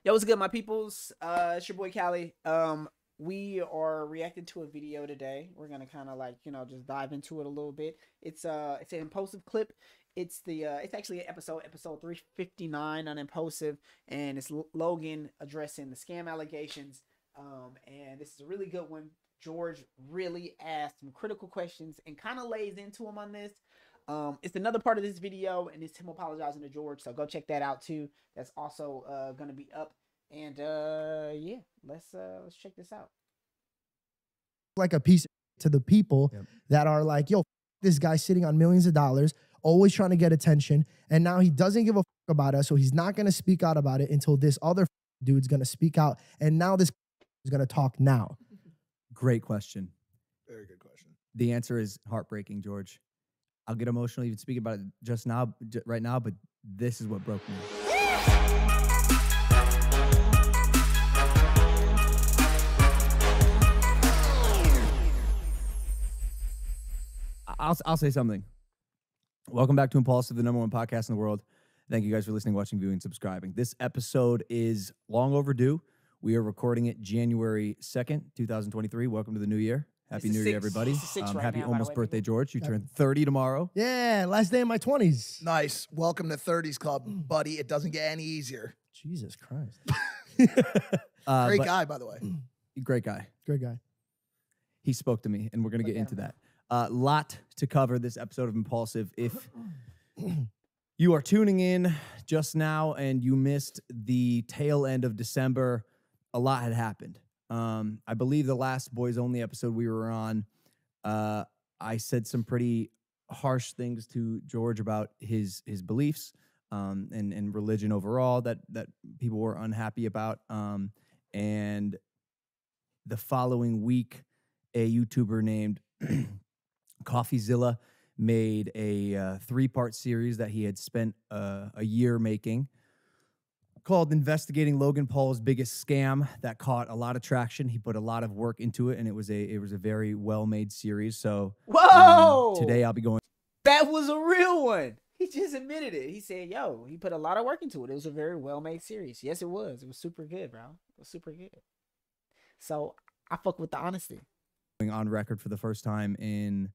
Yo, what's good, my peoples? It's your boy Callie. We are reacting to a video today. We're gonna kind of like, just dive into it a little bit. It's an impulsive clip. It's actually an episode 359 on impulsive, and it's Logan addressing the scam allegations. And this is a really good one. George really asked some critical questions and kind of lays into him on this. It's another part of this video, and it's him apologizing to George, so go check that out too. That's also gonna be up. And yeah, let's check this out. Like a piece to the people that are like, yo, this guy sitting on millions of dollars, always trying to get attention, and now he doesn't give a about us, so he's not gonna speak out about it until this other dude's gonna speak out, and now this is gonna talk now. Great question. Very good question. The answer is heartbreaking, George. I'll get emotional even speaking about it just now, right now, but this is what broke me. I'll say something. Welcome back to Impulsive, the #1 podcast in the world. Thank you guys for listening, watching, viewing, subscribing. This episode is long overdue. We are recording it January 2nd, 2023. Welcome to the new year. Happy New Year, everybody. Happy almost birthday, George. You turn 30 tomorrow. Yeah, last day of my 20s. Nice. Welcome to 30s Club, buddy. It doesn't get any easier. Jesus Christ. Great guy, by the way. Great guy. Great guy. He spoke to me, and we're going to get into that. Lot to cover this episode of Impulsive. If you are tuning in just now and you missed the tail end of December, a lot had happened. I believe the last Boys Only episode we were on, I said some pretty harsh things to George about his beliefs and religion overall that people were unhappy about. And the following week, a YouTuber named coffezilla made a 3-part series that he had spent a year making, called Investigating Logan Paul's Biggest Scam, that caught a lot of traction. He put a lot of work into it, and it was a very well-made series. So whoa! Today I'll be going. That was a real one. He just admitted it. He said, yo, he put a lot of work into it. It was a very well-made series. Yes, it was. It was super good, bro. It was super good. So I fuck with the honesty. On record for the first time in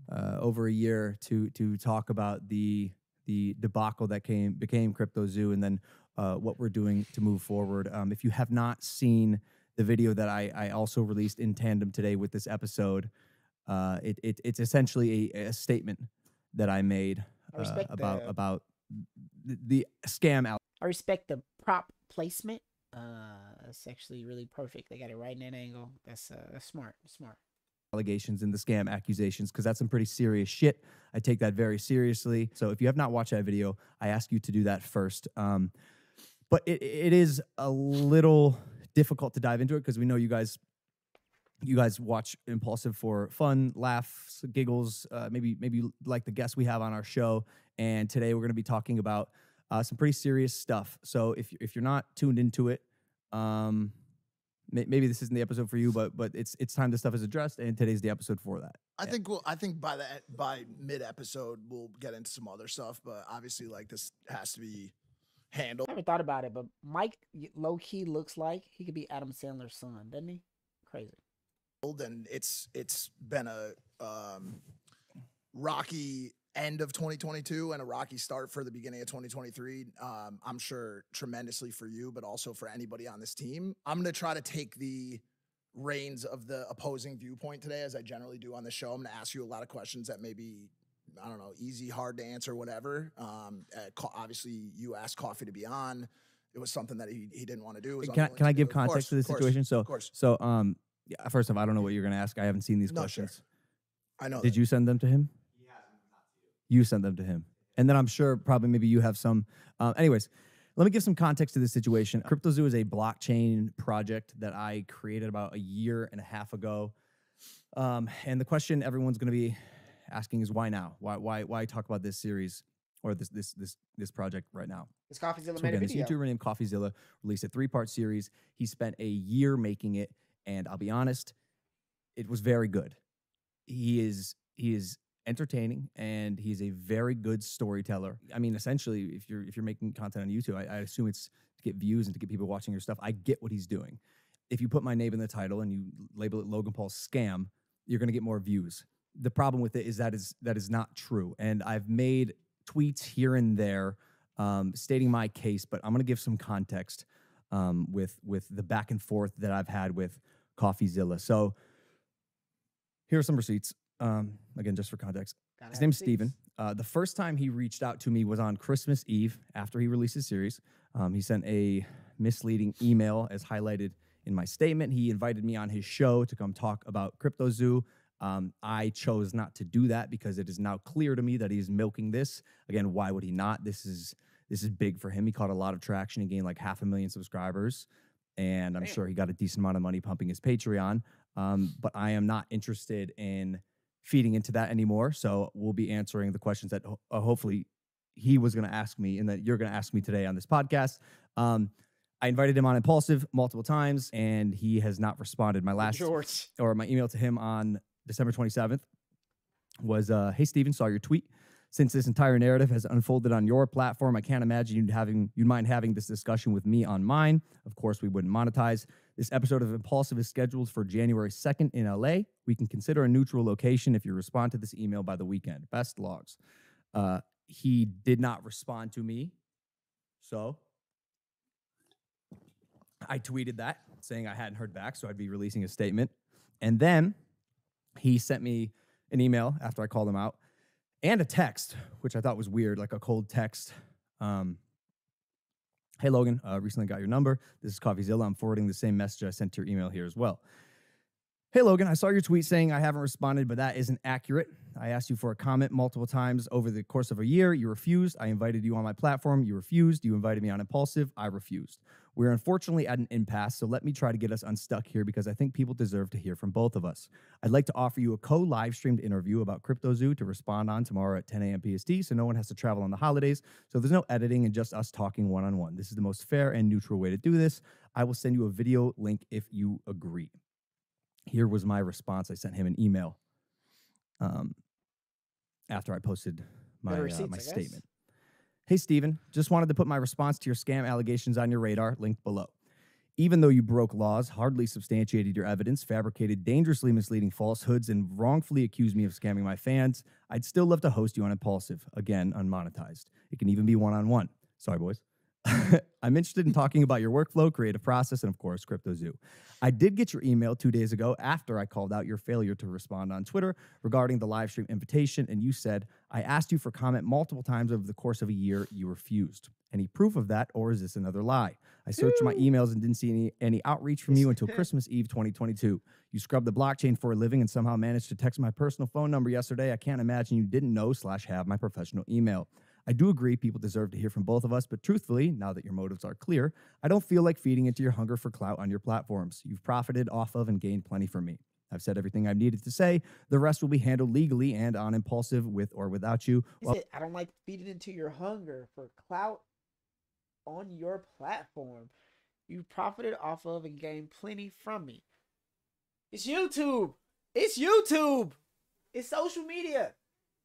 over a year to talk about the debacle that became Crypto Zoo, and then what we're doing to move forward. If you have not seen the video that I also released in tandem today with this episode, it's essentially a statement that I made about the scam out. I respect the prop placement. It's actually really perfect. They got it right in that angle. That's smart. Allegations and the scam accusations, because that's some pretty serious shit. I take that very seriously. So if you have not watched that video, I ask you to do that first. But it is a little difficult to dive into it because we know you guys watch Impulsive for fun, laughs, giggles, maybe like the guests we have on our show. And today we're going to be talking about some pretty serious stuff. So if you're not tuned into it, maybe this isn't the episode for you, but it's time this stuff is addressed, and today's the episode for that. I think by mid episode we'll get into some other stuff, but obviously like this has to be handled. I haven't thought about it, but Mike low key looks like he could be Adam Sandler's son, doesn't he? Crazy. And it's been a rocky end of 2022 and a rocky start for the beginning of 2023. I'm sure tremendously for you, but also for anybody on this team. I'm going to try to take the reins of the opposing viewpoint today, as I generally do on the show. I'm going to ask you a lot of questions that may be, I don't know, easy, hard to answer, whatever. Obviously, you asked Coffee to be on. It was something that he didn't want to do. Can I give context to this situation? Of course. So, yeah, first off, I don't know what you're going to ask. I haven't seen these questions. Sure. I know. Did you send them to him? You sent them to him. And then I'm sure probably maybe you have some. Anyways, let me give some context to this situation. Crypto Zoo is a blockchain project that I created about a year and a half ago. And the question everyone's going to be asking is why now? Why talk about this series or this project right now? This coffezilla So made a again, this video. YouTuber named coffezilla released a 3-part series. He spent a year making it, and I'll be honest, it was very good. He is entertaining, and he's a very good storyteller. I mean, essentially, if you're making content on YouTube, I assume it's to get views and to get people watching your stuff. I get what he's doing. If you put my name in the title and you label it Logan Paul's scam, you're going to get more views. The problem with it is that is not true. And I've made tweets here and there stating my case, but I'm going to give some context with the back and forth that I've had with coffezilla. So here are some receipts. Again, just for context. His name's Steven. The first time he reached out to me was on Christmas Eve after he released his series. He sent a misleading email as highlighted in my statement. He invited me on his show to come talk about CryptoZoo. I chose not to do that because it is now clear to me that he's milking this. Again, why would he not? This is big for him. He caught a lot of traction. He gained like 500,000 subscribers, and I'm sure he got a decent amount of money pumping his Patreon. But I am not interested in feeding into that anymore. So we'll be answering the questions that hopefully he was going to ask me and that you're going to ask me today on this podcast. I invited him on Impulsive multiple times, and he has not responded. My email to him on December 27th was, hey, Steven, saw your tweet. Since this entire narrative has unfolded on your platform, I can't imagine you'd mind having this discussion with me on mine. Of course, we wouldn't monetize. This episode of Impulsive is scheduled for January 2nd in LA. We can consider a neutral location if you respond to this email by the weekend. Best logs. He did not respond to me. So I tweeted that saying I hadn't heard back, so I'd be releasing a statement. And then he sent me an email after I called him out and a text, which I thought was weird, like a cold text. Hey, Logan, recently got your number. This is coffezilla. I'm forwarding the same message I sent to your email here as well. Hey, Logan, I saw your tweet saying I haven't responded, but that isn't accurate. I asked you for a comment multiple times over the course of a year. You refused. I invited you on my platform. You refused. You invited me on Impulsive. I refused. We're unfortunately at an impasse, so let me try to get us unstuck here because I think people deserve to hear from both of us. I'd like to offer you a co-live-streamed interview about CryptoZoo to respond on tomorrow at 10 a.m. PST, so no one has to travel on the holidays, so there's no editing and just us talking one-on-one. This is the most fair and neutral way to do this. I will send you a video link if you agree. Here was my response. I sent him an email after I posted my statement. Hey, Steven, just wanted to put my response to your scam allegations on your radar, linked below. Even though you broke laws, hardly substantiated your evidence, fabricated dangerously misleading falsehoods, and wrongfully accused me of scamming my fans, I'd still love to host you on Impulsive, again, unmonetized. It can even be one-on-one. Sorry, boys. I'm interested in talking about your workflow, creative process, and of course, CryptoZoo. I did get your email 2 days ago after I called out your failure to respond on Twitter regarding the live stream invitation, and you said, I asked you for comment multiple times over the course of a year. You refused. Any proof of that, or is this another lie? I searched my emails and didn't see any outreach from you until Christmas Eve 2022. You scrubbed the blockchain for a living and somehow managed to text my personal phone number yesterday. I can't imagine you didn't know / have my professional email. I do agree people deserve to hear from both of us, but truthfully, now that your motives are clear, I don't feel like feeding into your hunger for clout on your platforms. You've profited off of and gained plenty from me. I've said everything I've needed to say. The rest will be handled legally and on Impulsive with or without you. I don't like feeding into your hunger for clout on your platform. You profited off of and gained plenty from me. It's YouTube. It's YouTube. It's social media.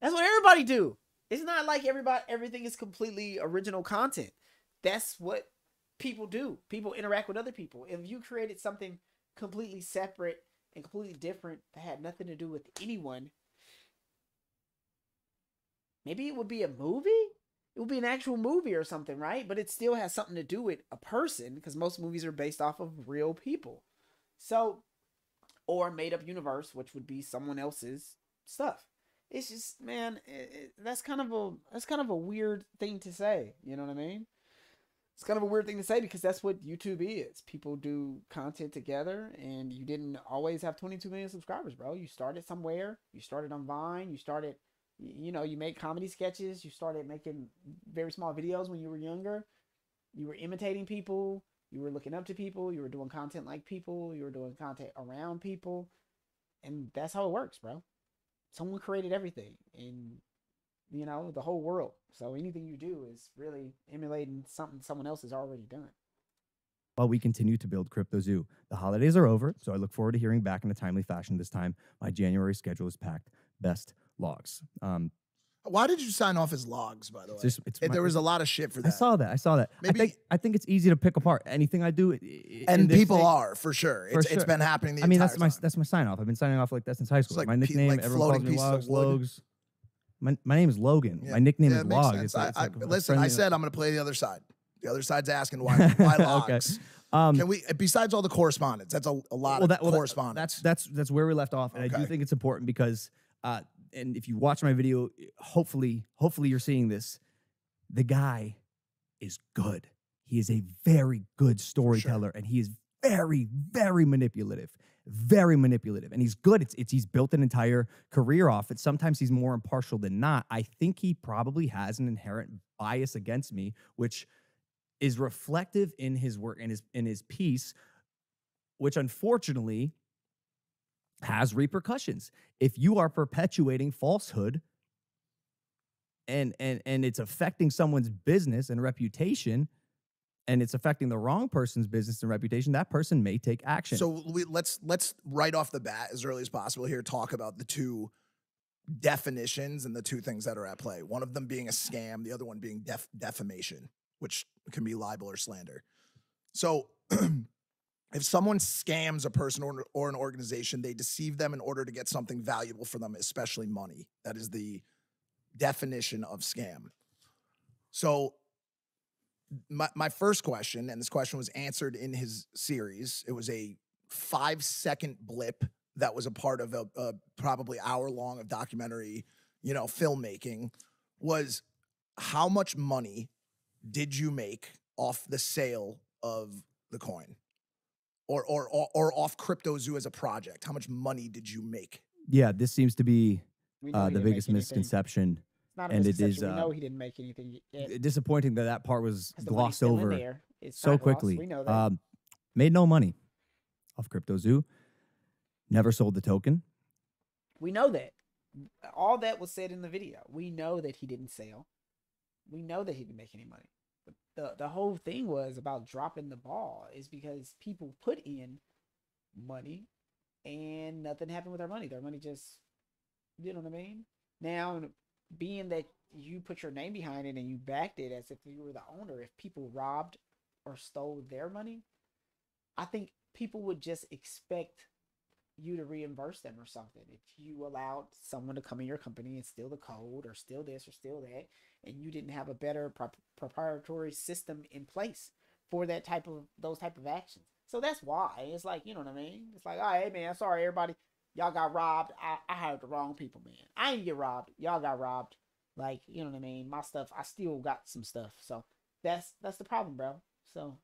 That's what everybody do. It's not like everything is completely original content. That's what people do. People interact with other people. If you created something completely separate and completely different that had nothing to do with anyone, maybe it would be a movie? It would be an actual movie or something, right? But it still has something to do with a person because most movies are based off of real people. So, or a made-up universe, which would be someone else's stuff. It's just, man, that's kind of a weird thing to say. You know what I mean? It's kind of a weird thing to say because that's what YouTube is. People do content together, and you didn't always have 22 million subscribers, bro. You started somewhere. You started on Vine. You started, you made comedy sketches. You started making very small videos when you were younger. You were imitating people. You were looking up to people. You were doing content like people. You were doing content around people. And that's how it works, bro. Someone created everything in, the whole world. So anything you do is really emulating something someone else has already done. While we continue to build CryptoZoo. The holidays are over, so I look forward to hearing back in a timely fashion this time. My January schedule is packed. Best logs. Why did you sign off as logs, by the way? There was a lot of shit for that. I saw that. Maybe, I think it's easy to pick apart anything I do. And people are, for sure. It's been happening the entire time. That's my sign off. I've been signing off like that since high school. like my nickname, like everyone calls me Logs. My name is Logan. Yeah. My nickname is makes Log. sense. It's listen, I said I'm going to play the other side. The other side's asking why logs. Okay. Can we, besides all the correspondence, that's a lot of correspondence. That's where we left off, and I do think it's important because, and if you watch my video, hopefully you're seeing this. The guy is good. He is a very good storyteller, and he is very, very manipulative. Very manipulative, and he's good. He's built an entire career off it. Sometimes he's more impartial than not. I think he probably has an inherent bias against me, which is reflective in his work and in his piece, which unfortunately has repercussions. If you are perpetuating falsehood and it's affecting someone's business and reputation, and it's affecting the wrong person's business and reputation, that person may take action. So let's right off the bat, as early as possible here, talk about the two definitions and the two things that are at play. One of them being a scam, the other one being defamation, which can be libel or slander. So if someone scams a person or an organization, they deceive them in order to get something valuable for them, especially money. That is the definition of scam. So my first question, and this question was answered in his series, it was a 5-second blip that was a part of a probably hour-long of documentary, filmmaking, was how much money did you make off the sale of the coin? Or off CryptoZoo as a project? How much money did you make? Yeah, this seems to be the biggest misconception. Not a misconception. We know he didn't make anything yet. Disappointing that part was glossed over so quickly. We know that. Made no money off CryptoZoo. Never sold the token. We know that. All that was said in the video. We know that he didn't sell. We know that he didn't make any money. But the whole thing was about dropping the ball is because people put in money and nothing happened with their money. Their money just, you know what I mean? Now, being that you put your name behind it and you backed it as if you were the owner, if people robbed or stole their money, I think people would just expect you to reimburse them or something. If you allowed someone to come in your company and steal the code or steal this or steal that, and you didn't have a better proprietary system in place for those type of actions. So that's why it's like, you know what I mean? It's like, all right, hey man, sorry everybody. Y'all got robbed. I hired the wrong people, man. I didn't get robbed. Y'all got robbed. Like, you know what I mean? My stuff, I still got some stuff. So that's the problem, bro. So